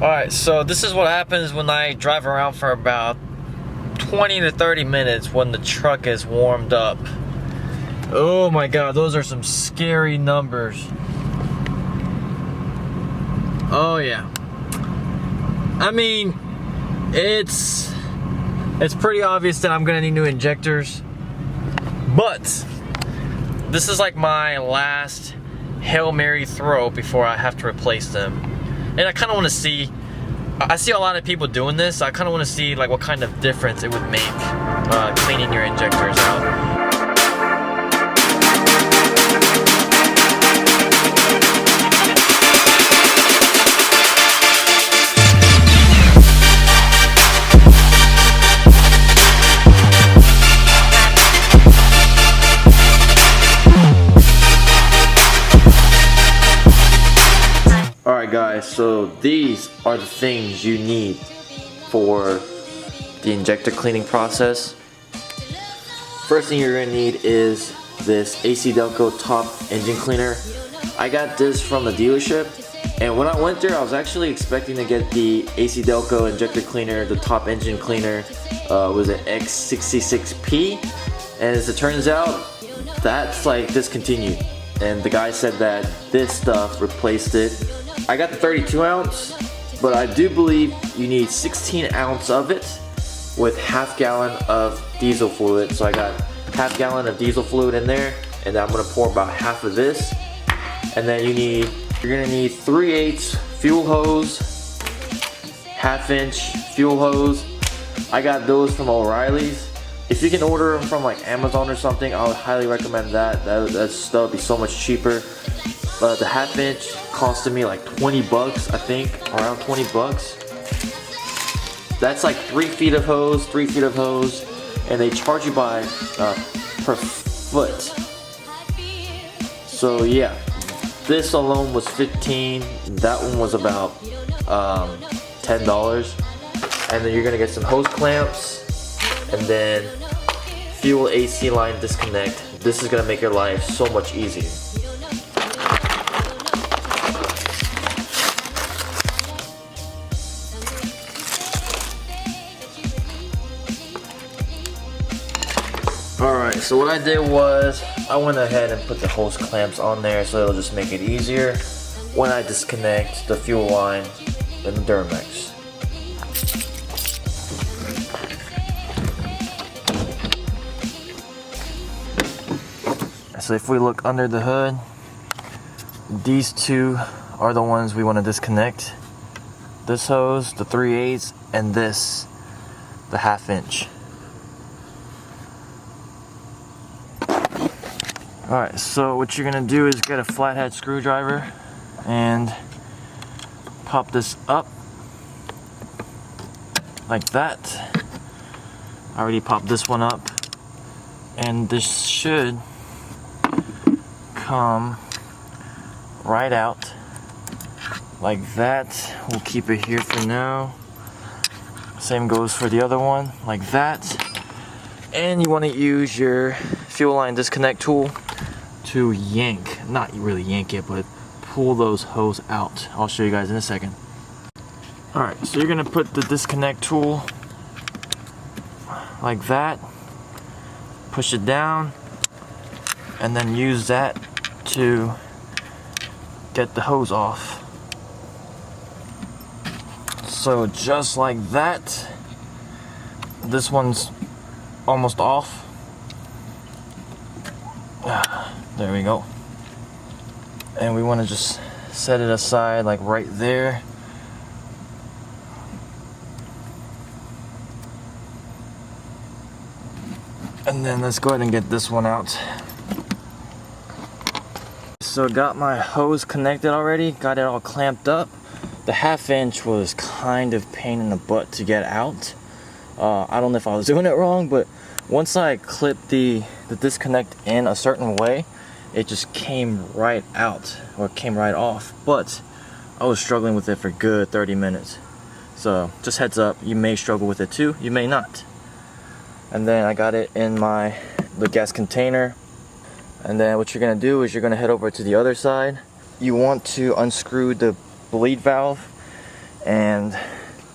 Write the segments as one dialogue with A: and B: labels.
A: Alright, so this is what happens when I drive around for about 20 to 30 minutes when the truck is warmed up. Oh my god, those are some scary numbers. Oh yeah. I mean, it's pretty obvious that I'm gonna need new injectors, but this is like my last Hail Mary throw before I have to replace them. And I kind of want to see, I see a lot of people doing this, so I kind of want to see like what kind of difference it would make cleaning your injectors out. Alright guys, so these are the things you need for the injector cleaning process. First thing you're going to need is this AC Delco top engine cleaner. I got this from the dealership, and when I went there I was actually expecting to get the AC Delco injector cleaner, the top engine cleaner, was an X66P, and as it turns out that's like discontinued, and the guy said that this stuff replaced it. I got the 32 ounce, but I do believe you need 16 ounce of it with half gallon of diesel fluid. So I got half gallon of diesel fluid in there, and I'm gonna pour about half of this. And then you're gonna need 3/8 fuel hose, 1/2 inch fuel hose. I got those from O'Reilly's. If you can order them from like Amazon or something, I would highly recommend that. That stuff would be so much cheaper. The 1/2 inch costed me like 20 bucks, I think, around 20 bucks. That's like 3 feet of hose, and they charge you by per foot. So yeah, this alone was $15. That one was about $10. And then you're gonna get some hose clamps, and then fuel AC line disconnect. This is gonna make your life so much easier. Alright, so what I did was I went ahead and put the hose clamps on there so it'll just make it easier when I disconnect the fuel line in the Duramax. So if we look under the hood, these two are the ones we want to disconnect. This hose, the 3/8, and this, the 1/2 inch. Alright, so what you're gonna do is get a flathead screwdriver and pop this up like that. I already popped this one up, and this should come right out like that. We'll keep it here for now. Same goes for the other one, like that. And you want to use your fuel line disconnect tool to yank, not really yank it, but pull those hose out. I'll show you guys in a second. Alright, so you're gonna put the disconnect tool like that, push it down, and then use that to get the hose off. So just like that, this one's almost off. There we go. And we want to just set it aside like right there. And then let's go ahead and get this one out. So got my hose connected already, got it all clamped up. The 1/2 inch was kind of pain in the butt to get out. I don't know if I was doing it wrong, but once I clipped the disconnect in a certain way, it just came right out, or came right off. But I was struggling with it for a good 30 minutes. So just heads up, you may struggle with it too, you may not. And then I got it in the gas container. And then what you're gonna do is you're gonna head over to the other side. You want to unscrew the bleed valve, and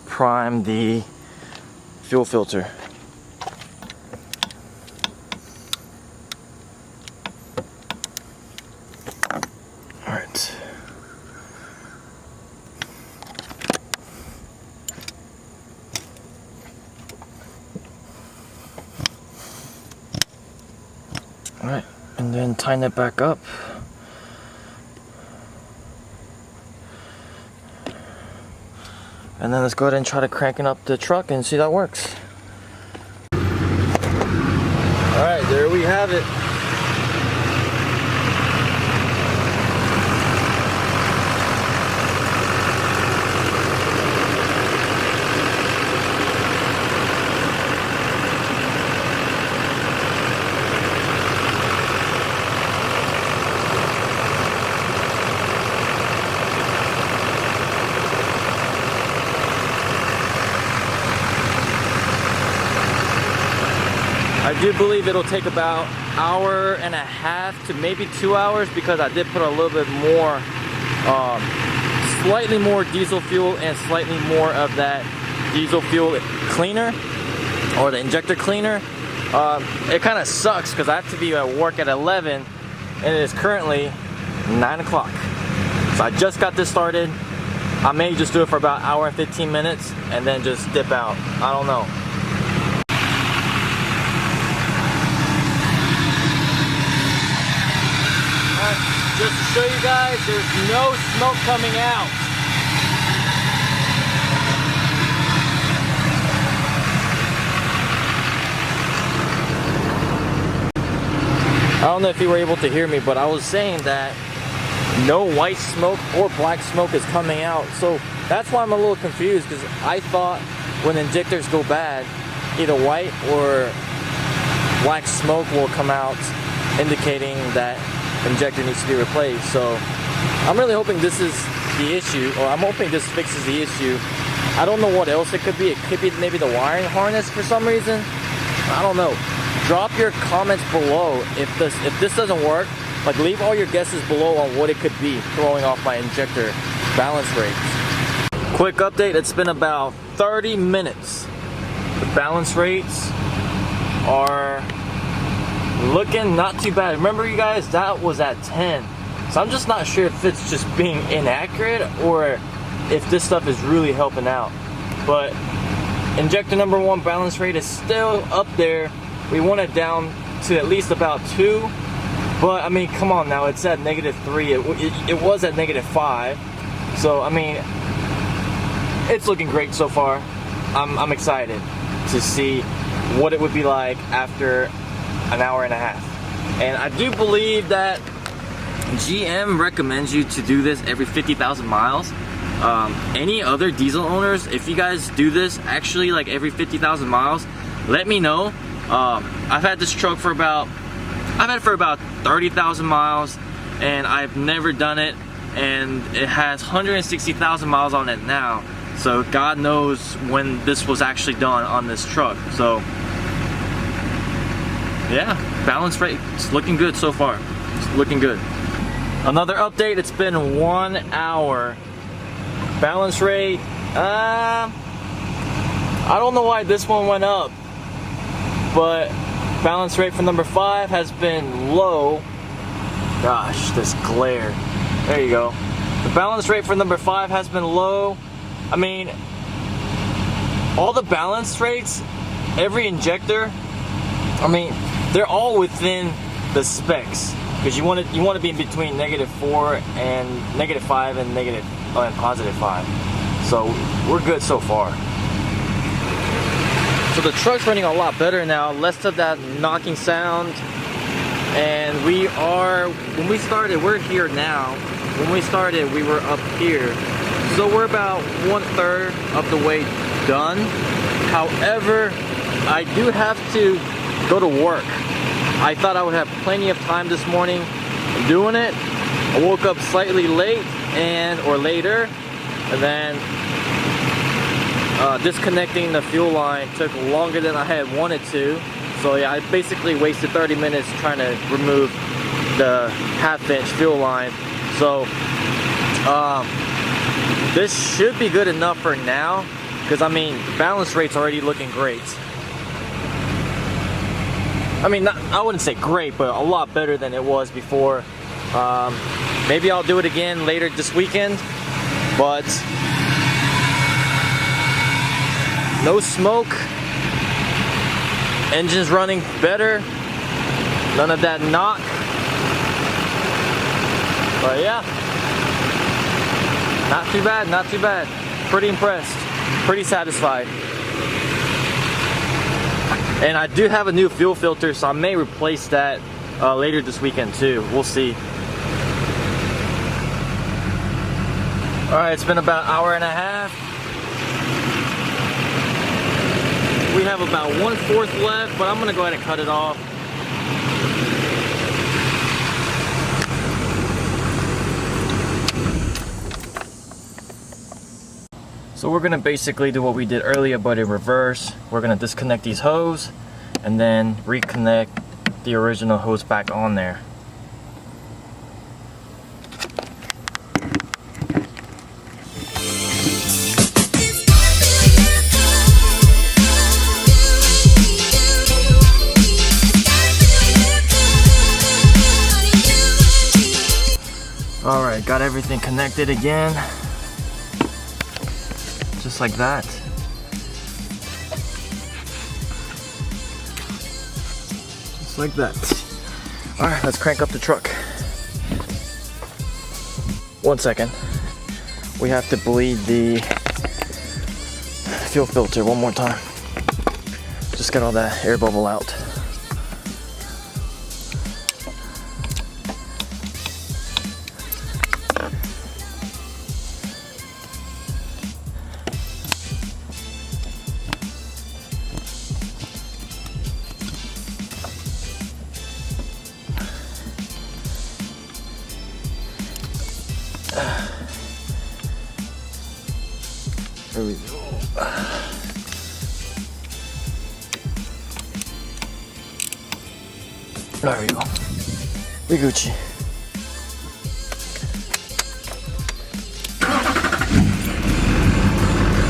A: prime the fuel filter. Alright. Alright, and then tighten it back up. And then let's go ahead and try to cranking up the truck and see that works. Alright, there we have it. I do believe it'll take about an hour and a half to maybe 2 hours, because I did put a little bit more, slightly more diesel fuel and slightly more of that diesel fuel cleaner, or the injector cleaner. It kind of sucks because I have to be at work at 11 and it is currently 9 o'clock. So I just got this started. I may just do it for about an hour and 15 minutes and then just dip out. I don't know. Just to show you guys, there's no smoke coming out. I don't know if you were able to hear me, but I was saying that no white smoke or black smoke is coming out. So that's why I'm a little confused, because I thought when injectors go bad, either white or black smoke will come out, indicating that injector needs to be replaced. So I'm really hoping this is the issue, or I'm hoping this fixes the issue. I don't know what else it could be. It could be maybe the wiring harness for some reason. I don't know. Drop your comments below if this doesn't work. Like, leave all your guesses below on what it could be throwing off my injector balance rates. Quick update, it's been about 30 minutes. The balance rates are looking not too bad. Remember, you guys, that was at 10. So I'm just not sure if it's just being inaccurate or if this stuff is really helping out. But injector number 1 balance rate is still up there. We want it down to at least about 2. But I mean, come on now, it's at -3. It was at -5. So I mean, it's looking great so far. I'm excited to see what it would be like after an hour and a half. And I do believe that GM recommends you to do this every 50,000 miles. Any other diesel owners, if you guys do this actually like every 50,000 miles, let me know. I've had this truck for about 30,000 miles and I've never done it, and it has 160,000 miles on it now. So God knows when this was actually done on this truck. So yeah, balance rate is looking good so far. It's looking good. Another update, it's been 1 hour. Balance rate, I don't know why this one went up, but balance rate for number 5 has been low. Gosh, this glare. There you go. The balance rate for number 5 has been low. I mean, all the balance rates, every injector, I mean, they're all within the specs, because you want to be in between -4 and -5 and +5. So we're good so far. So the truck's running a lot better now, less of that knocking sound, and when we started, we're here now. When we started, we were up here. So we're about 1/3 of the way done. However, I do have to go to work. I thought I would have plenty of time this morning doing it. I woke up slightly late or later, and then disconnecting the fuel line took longer than I had wanted to. So yeah, I basically wasted 30 minutes trying to remove the 1/2-inch fuel line. So this should be good enough for now, because I mean, the balance rate's already looking great. I mean, I wouldn't say great, but a lot better than it was before. Maybe I'll do it again later this weekend, but no smoke. Engine's running better. None of that knock. But yeah, not too bad, not too bad. Pretty impressed, pretty satisfied. And I do have a new fuel filter, so I may replace that later this weekend too. We'll see. Alright, it's been about an hour and a half. We have about 1/4 left, but I'm gonna go ahead and cut it off. So we're gonna basically do what we did earlier, but in reverse. We're gonna disconnect these hoses and then reconnect the original hose back on there. Alright, got everything connected again. Just like that. Just like that. Alright, let's crank up the truck. 1 second. We have to bleed the fuel filter one more time. Just get all that air bubble out. There we go. There we go. We Gucci.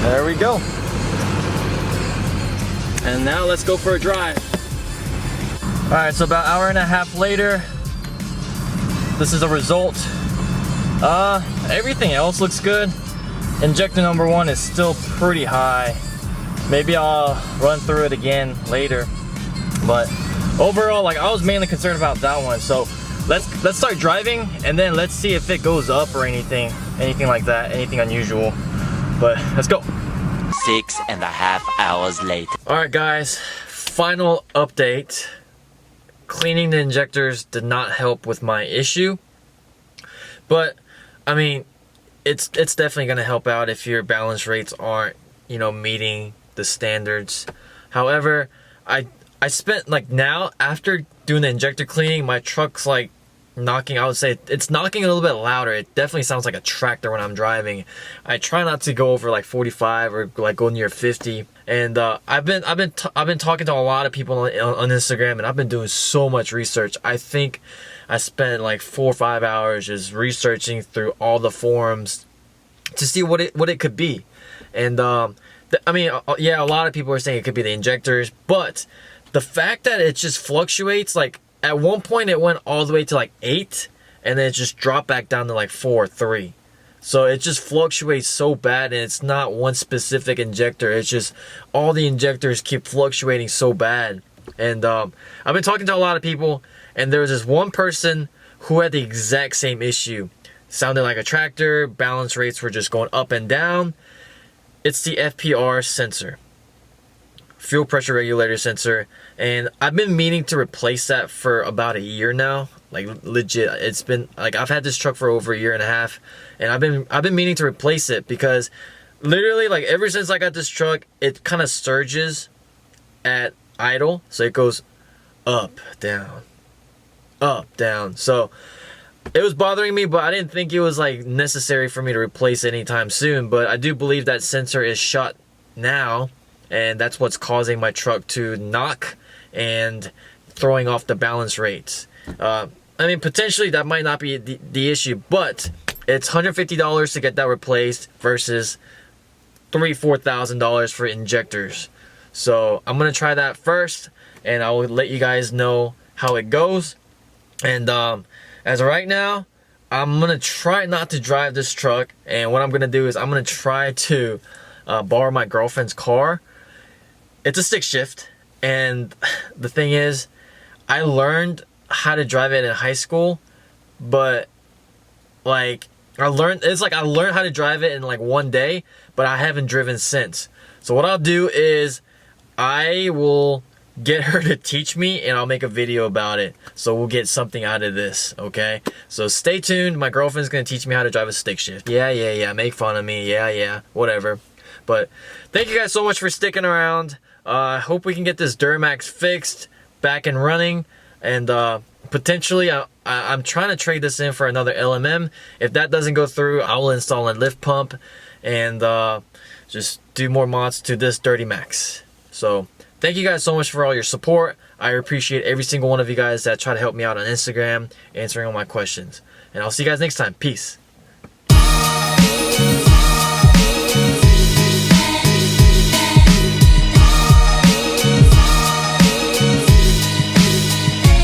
A: There we go. And now let's go for a drive. Alright, so about an hour and a half later, this is the result. Everything else looks good. Injector number 1 is still pretty high. Maybe I'll run through it again later. But overall, like, I was mainly concerned about that one. So let's start driving and then let's see if it goes up or anything like that, anything unusual. But let's go.
B: 6.5 hours later.
A: Alright guys, final update. Cleaning the injectors did not help with my issue. But I mean, it's definitely gonna help out if your balance rates aren't, you know, meeting the standards. However, I spent, like, now after doing the injector cleaning, my truck's like knocking, I would say it's knocking a little bit louder. It definitely sounds like a tractor when I'm driving. I try not to go over like 45 or like go near 50. And I've been talking to a lot of people on Instagram, and I've been doing so much research. I think I spent like 4 or 5 hours just researching through all the forums to see what it could be. And I mean, yeah, a lot of people are saying it could be the injectors, but the fact that it just fluctuates, like at one point it went all the way to like 8, and then it just dropped back down to like 4 or 3. So it just fluctuates so bad, and it's not one specific injector. It's just all the injectors keep fluctuating so bad. And I've been talking to a lot of people, and there was this one person who had the exact same issue. Sounded like a tractor, balance rates were just going up and down. It's the FPR sensor, fuel pressure regulator sensor, and I've been meaning to replace that for about a year now. Like, legit, it's been like, I've had this truck for over a year and a half, and I've been meaning to replace it because literally, like, ever since I got this truck, it kind of surges at idle, so it goes up, down, up, down. So it was bothering me, but I didn't think it was like necessary for me to replace it anytime soon. But I do believe that sensor is shot now, and that's what's causing my truck to knock and throwing off the balance rates. I mean, potentially that might not be the issue, but it's $150 to get that replaced versus $3,000-$4,000 for injectors. So I'm gonna try that first, and I will let you guys know how it goes. And as of right now, I'm gonna try not to drive this truck, and what I'm gonna do is I'm gonna try to borrow my girlfriend's car. It's a stick shift, and the thing is, I learned how to drive it in high school, but like I learned how to drive it in like one day, but I haven't driven since. So what I'll do is I will get her to teach me, and I'll make a video about it, so we'll get something out of this, okay? So stay tuned. My girlfriend's gonna teach me how to drive a stick shift. Yeah, make fun of me, yeah, whatever. But thank you guys so much for sticking around. I hope we can get this Duramax fixed, back and running, and potentially I'm trying to trade this in for another LMM. If that doesn't go through, I will install a lift pump and just do more mods to this Dirty Max. So thank you guys so much for all your support. I appreciate every single one of you guys that try to help me out on Instagram, answering all my questions. And I'll see you guys next time. Peace.